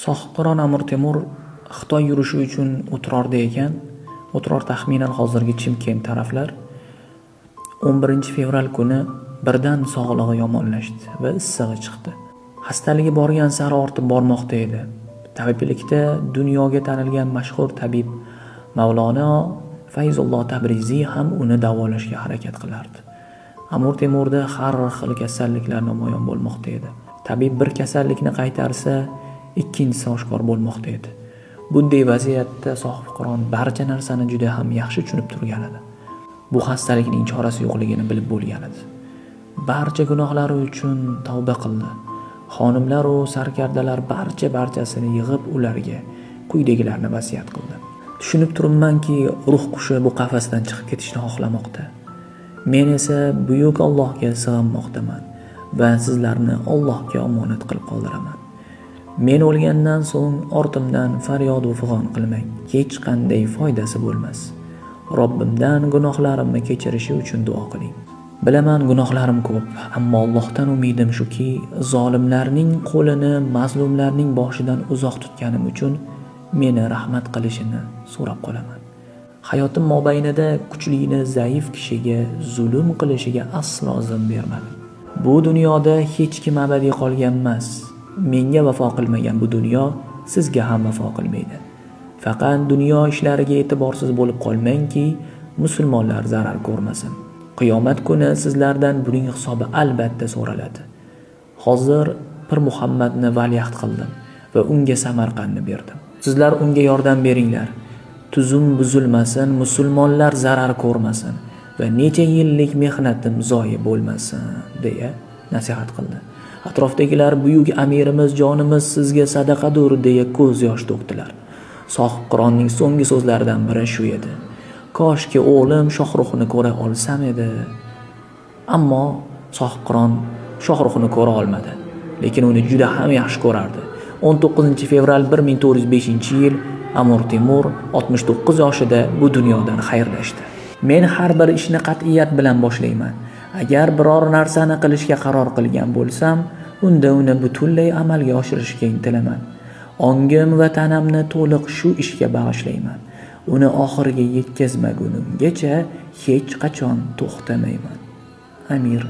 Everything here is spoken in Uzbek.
Sohibqiron Amir Temur Xitoy yurishi uchun o'tirorda ekan. O'tiror taxminan hozirgi Chimkent taraflar. 11 fevral kuni birdan sog'lig'i yomonlashdi va issig'i chiqdi. Xastaligi borgan sari ortib bormoqda edi. Tabiblikda dunyoga tanilgan mashhur tabib Mavlono Fayzulloh Tabriziy ham uni davolashga harakat qilardi. Amir Temurda har xil kasalliklar namoyon bo'lmoqda edi. Tabib bir kasallikni qaytarsa, ikkinchisi oshkor bo'lmoqda edi. Bunday vaziyatda Sohibqiron barcha narsani juda ham yaxshi tushunib turgan edi. Bu xastalikning chorasi yo'qligini bilib bo'lgan edi. Barcha gunohlari uchun tavba qildi. Xonimlar va sarkardalar barchasini yig'ib ularga quyidagilarni vasiyat qildi. Tushunib turibmanki, ruh qushi bu qafasdan chiqib ketishni xohlamoqda. Men esa buyuk Allohga sig'inmoqdaman va sizlarni Allohga omonat qilib qoldiraman. Men o'lgandan so'ng ortimdan faryod va fig'on qilmang. Hech qanday foydasi bo'lmas. Robbimdan gunohlarimni kechirishi uchun duo qiling. Bilaman gunohlarim ko'p, ammo Allohdan umidim shuki, zolimlarning qo'lini mazlumlarning boshidan uzoq tutganim uchun meni rahmat qilishini so'rab qolaman. Hayotim mobaynida kuchlini zaif kishiga zulm qilishiga aslo izn bermadim. Bu dunyoda hech kim abadiy qolgan emas. Menga vafo qilmagan bu dunyo sizga ham vafo qilmaydi. Faqat dunyo ishlariga e'tiborsiz bo'lib qolmangki, musulmonlar zarar ko'rmasin. Qiyomat kuni sizlardan buning hisobi albatta so'raladi. Hozir Pir Muhammadni valiahd qildim va unga Samarqandni berdim. Sizlar unga yordam beringlar. Tuzum buzilmasin, musulmonlar zarar ko'rmasin va necha yillik mehnatim zoyi bo'lmasin, deya nasihat qildi. Atrofdagilar buyuk amirimiz, jonimiz sizga sadaqadur deya ko'z yosh to'kdilar. Sohibqironning so'nggi so'zlaridan biri shu edi. Koshki o'g'lim Shohruxni ko'ra olsam edi. Ammo Sohibqiron Shohruxni ko'ra olmadi, lekin uni juda ham yaxshi ko'rardi. 19 fevral 1405-yil Amir Temur 69 yoshida bu dunyodan xayrlashdi. Men har bir ishni qat'iyat bilan boshlayman. Agar biror narsani qilishga qaror qilgan bo'lsam, unda uni butunlay amalga oshirishga intilaman. Ongim va tanamni to'liq shu ishga bag'ishlayman. Uni oxiriga yetkazmagunimgacha hech qachon to'xtamayman. Amir